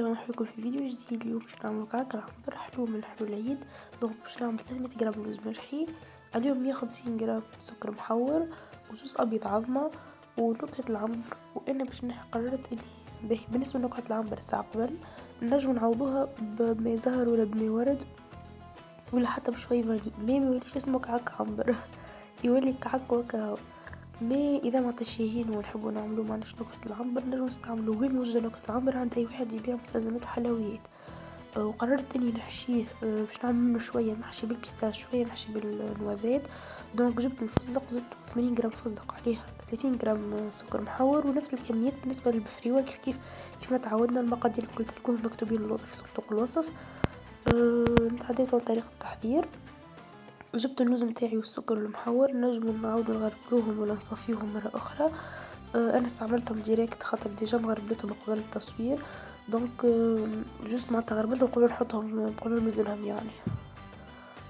مرحبا بكم في فيديو جديد. اليوم باش نعملو كعكة العنبر حلو من حلو العيد. دونك باش نعمل 300 جرام لوز مرحي، اليوم 150 جرام سكر محور، وجوز ابيض عظمة، ونكهة العنبر. وانا قررت اني بالنسبة لنكهة العنبر الساعة قبل نجم نعوضوها بماء زهر ولا بماء ورد ولا حتى بشوي فاني، ما يوليش اسمه كعكة عنبر يولي كعكة وكاهو. ما اذا ما تشهيين ونحبوا نعملوا معناش نكهة العنبر نجم نستعملوا وين موجودة نكهة العنبر عند اي واحد يبيع مستلزمات حلويات. وقررت اني نحشيه، باش نعمل منه شويه محشي بالبيستاش شويه محشي بالنوازات. دونك جبت الفستق، زدت 80 جرام فستق عليها 30 جرام سكر محور، ونفس الكميات بالنسبه للبفريوه كيف ما تعودنا. المقادير اللي قلت لكم مكتوبين اللوطه في صندوق الوصف. نتعديت على طريقه التحضير. جبت اللوز متاعي والسكر المحور، نجم نعاودو نغربلوهم ولا نصفيوهم مرة أخرى. أنا استعملتهم ديريكت خاطر ديجا مغربلتهم قبل التصوير. دونك جوست معناتها غربلتهم قبل نحطهم قبل ننزلهم يعني.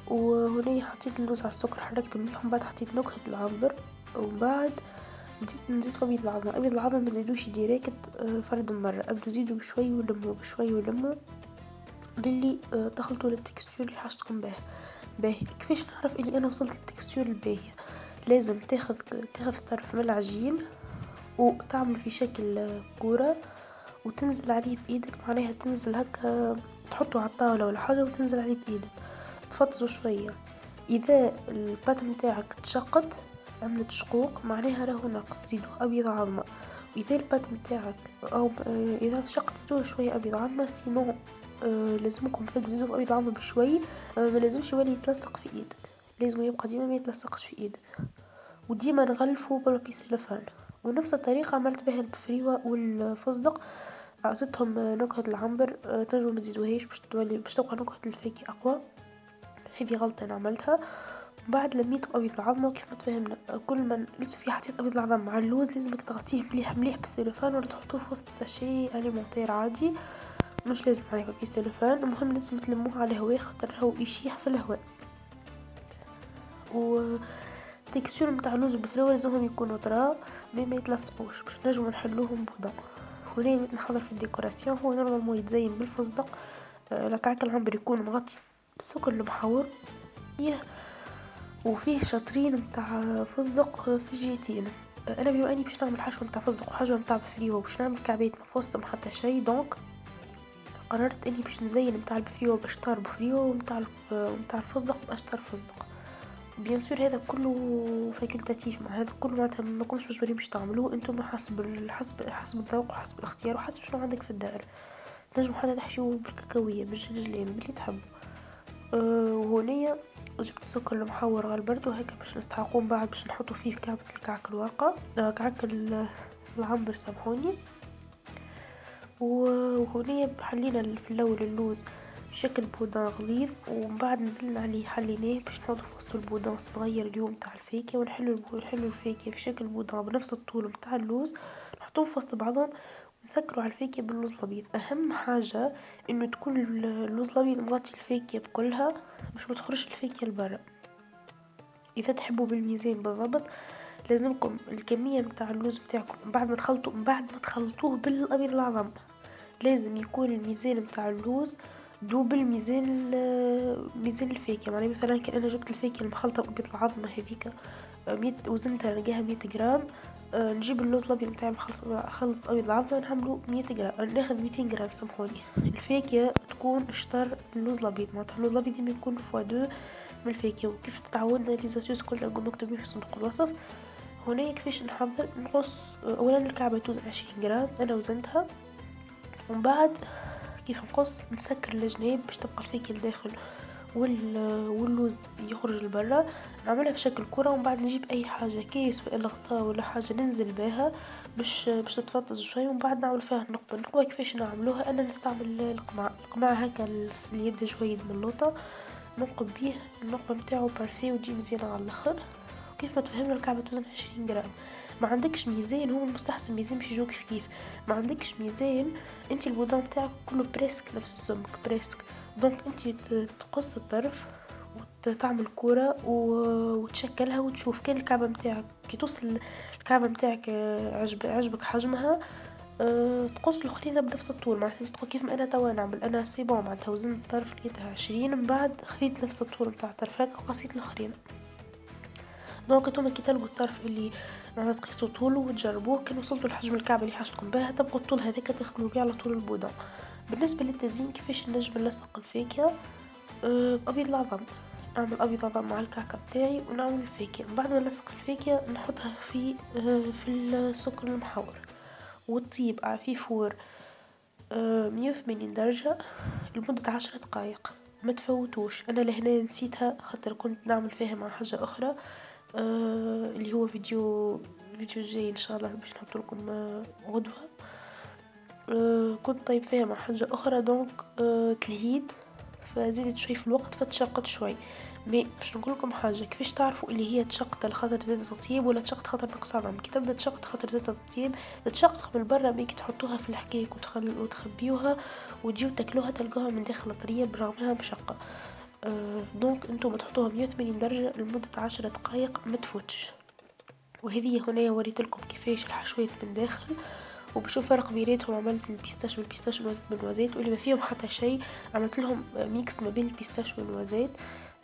وهنا حطيت اللوز على السكر، حركت مليح، ومن بعد حطيت نكهة العنبر، ومن بعد نزيد أبيض العظمة. أبيض العظمة ما تزيدوش ديريكت، فرد مرة أبدو زيدوا بشوي ولموا بشوي ولموا للي تخلطوا للتكستور اللي حاجتكم به. باهي كيفاش نعرف اني انا وصلت للتكستور الباهية؟ لازم تاخذ طرف من العجين وتعمل في شكل كورة وتنزل عليه بايدك، معناها تنزل هكا تحطه على الطاولة ولا حاجة وتنزل عليه بايدك تفطزه شوية. اذا البات متاعك تشقت عملت شقوق معناها راهو ناقص تزيدو ابيض عظمة. واذا البات متاعك او اذا شقت زيدوه شوية ابيض عظمة، سينو لازمكم تزيدوا ابيض عظمة بشوي. ما لازمش يولي يتلصق في ايدك، لازم يبقى ديما ما يتلصقش في ايدك. وديما نغلفه بربي سلفان. ونفس الطريقة عملت بها البفريوة والفستق، زدتهم نكهة العنبر. تنجموا ما تزيدوهاش باش تبقى نكهة الفاكهة اقوى. هذه غلطة انا عملتها. بعد لميت ابيض العظمة وكيف ما تفهمنا كل ما لسه في حطيت ابيض العظمة مع اللوز لازمك تغطيه مليح مليح بالسلوفان ولا تحطوه في وسط ساشي اليمونتير عادي، مش لازم عليه بابي سلوفان. المهم لازم تلموه على الهواء خاطر هو يشيح في الهواء. و التكستور متاع اللوز بالفراولة لازمهم يكونوا طرا ما يتلصقوش باش نجمو نحلوهم بوضع. هنا نحضر في الديكوراسيون. هو نورمالمون يتزين بالفستق. الكعك العنبر يكون مغطي بالسكر المحور وفيه شطرين متاع فستق في الجهتين. انا بما اني باش نعمل حشوه متاع فستق وحشوه متاع بفريوه وباش نعمل كعبات ما في وسطهم حتى شيء، دونك قررت اني باش نزين متاع البفريوه باشطار بفريوه ومتاع الفستق باشطار فستق. بيان سور هذا كله فاكولتاتيف، مع هذا كله معناتها ما كنتش مجبرين باش تعملوه انتم حسب الذوق وحسب الاختيار وحسب شنو عندك في الدار. تنجموا حتى تحشيوه بالكاكاويه بالجلجلان باللي تحبوا. وهنيا جبت السكر المحور غلبرته هكا باش نستحقوه من بعد باش نحطو فيه كعبة الكعك الواقع، كعك العنبر سامحوني. وهنايا حلينا في الاول اللوز بشكل بودان غليظ، ومن بعد نزلنا عليه حليناه باش نحطو في وسط البودان الصغير اليوم تاع الفاكهه، ونحلو الفاكهه في شكل بودان بنفس الطول متاع اللوز، نحطوه في وسط بعضهم نسكروا على الفاكهه باللوز الابيض. اهم حاجه انه تكون اللوز الابيض مغطي الفاكهه بكلها باش ما تخرجش الفاكهه لبرا. اذا تحبوا بالميزان بالضبط لازمكم الكميه متاع اللوز بتاعكم من بعد ما تخلطوه بالابيض العظم لازم يكون الميزان متاع اللوز دوبل ميزان الفاكهه. يعني مثلا كان انا جبت الفاكهه المخلطه بابيض العظمه هذيك 100 وزنتها نلقاها 100 جرام، نجيب اللوز الابيض متاع خلط ابيض العظمه نعملو 100 جرام، ناخذ 200 جرام سامحوني. الفاكهه تكون اشطر اللوز الابيض، معناتها اللوز الابيض ديما يكون فوا 2 من الفاكهه. وكيف تعودنا لي زاسوس كلها مكتوبين في صندوق الوصف. هنا كيفاش نحضر نقص اولا الكعبه توزن 20 جرام انا وزنتها، ومن بعد كيف نقص نسكر الجناب باش تبقى الفاكهه لداخل واللوز يخرج لبرا. نعملها في شكل كرة، ومن بعد نجيب اي حاجه كيس ولا غطاء ولا حاجه ننزل بها باش تتفطز شويه، ومن بعد نعمل فيها النقبه كيفاش نعملوها. انا نستعمل القمع هكا اللي يبدا شويه من اللوطه ننقب بيه النقبه نتاعو بارفي وتجي مزيانه على الاخر. وكيف ما تفهمنا الكعبه توزن 20 جرام. ما عندكش ميزان هو المستحسن ميزان باش يجوك كيف ما عندكش ميزان انت البودان تاعك كله بريسك نفس السمك بريسك. دونك انت تقص الطرف وتعمل كرة وتشكلها وتشوف كان الكعبة متاعك كي توصل الكعبة متاعك عجبك حجمها، تقص الأخرين بنفس الطول، معناتها تقول كيف ما أنا توا نعمل، أنا سي بون معناتها وزنت الطرف لقيتها 20، من بعد خذيت نفس الطول متاع الطرف هاكا وقصيت الأخرين. دونك انتوما كي تلقوا الطرف اللي معناتها تقيسوا طوله وتجربوه، كان وصلتوا لحجم الكعبة اللي حاجتكم بها تبقوا الطول هذاك تخدموا بيه على طول البودرة. بالنسبة للتزيين كيفاش نجم نلصق الفاكهة، أبيض العظم، نعمل أبيض عظم مع الكعكة بتاعي ونعمل الفاكهة. بعد ما نلصق الفاكهة نحطها في السكر المحور وتطيب في فور 180 درجة لمدة 10 دقايق. ما تفوتوش. أنا لهنا نسيتها خاطر كنت نعمل فيها مع حاجة أخرى، اللي هو فيديو جاي إن شاء الله باش نحط لكم غدوة. كنت طيب فيها مع حاجة أخرى دونك تلهيت، فزيدت شوي في الوقت فتشقت شوي. مي باش نقول لكم حاجة، كيفاش تعرفوا اللي هي تشقت لخاطر زادت تطيب ولا تشقت خاطر نقص عظم؟ كي تبدا تشقت خاطر زادت تطيب تتشقق من برا، مي كي تحطوها في الحكايك وتخبيوها وتجيو تاكلوها تلقوها من داخل طرية برغمها مشقة. دونك انتم تحطوها 180 درجة لمدة 10 دقايق ما تفوتش. وهذه هنا وريت لكم كيفاش الحشوات من داخل، وبشوف فرق بيناتهم عملت البيستاش والبيستاش والنوزيت بالنوزيت، واللي ما فيهم حتى شيء عملت لهم ميكس ما بين البيستاش والنوزيت،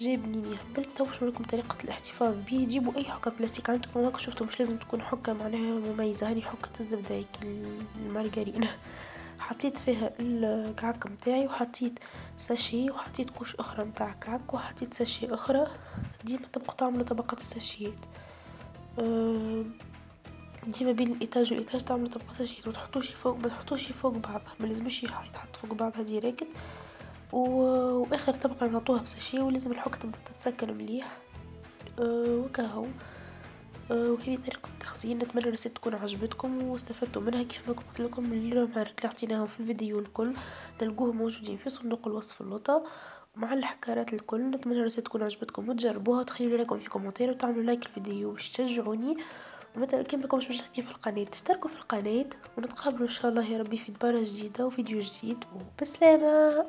جاي بنين يهبل. تو باش لكم طريقة الاحتفاظ به. جيبوا اي حكة بلاستيك عندكم، هاك شفتوا مش لازم تكون حكة معناها مميزة، هاني حكة الزبدة هيك المارغرين. حطيت فيها الكعك متاعي وحطيت ساشي وحطيت كوش اخرى متاع كعك وحطيت ساشي اخرى. ديما تبقوا تعملوا طبقات الساشيات، أه ديما بين الايتاج والايتاج تعملوا طبقات ساشيات وتحطوش فوق، ما تحطوش فوق بعضها، ما لازمش يتحط فوق بعضها ديريكت. واخر طبقة نغطوها بساشي ولازم الحكة تبدا تتسكر مليح. وكاهو. وهذه طريقة التخزين. نتمنى الرسالة تكون عجبتكم واستفدتوا منها. كيف ما قلت لكم المعلومات اللي عطيناهم في الفيديو الكل تلقوهم موجودين في صندوق الوصف اللوطة مع الحكارات الكل. نتمنى الرسالة تكون عجبتكم وتجربوها وتخليوا لي رايكم في كومنتير وتعملوا لايك الفيديو باش تشجعوني. ومتى كان بكمش مشتركين في القناة تشتركوا في القناة، ونتقابلوا ان شاء الله يا ربي في دبارة جديدة وفيديو جديد. وبسلامة.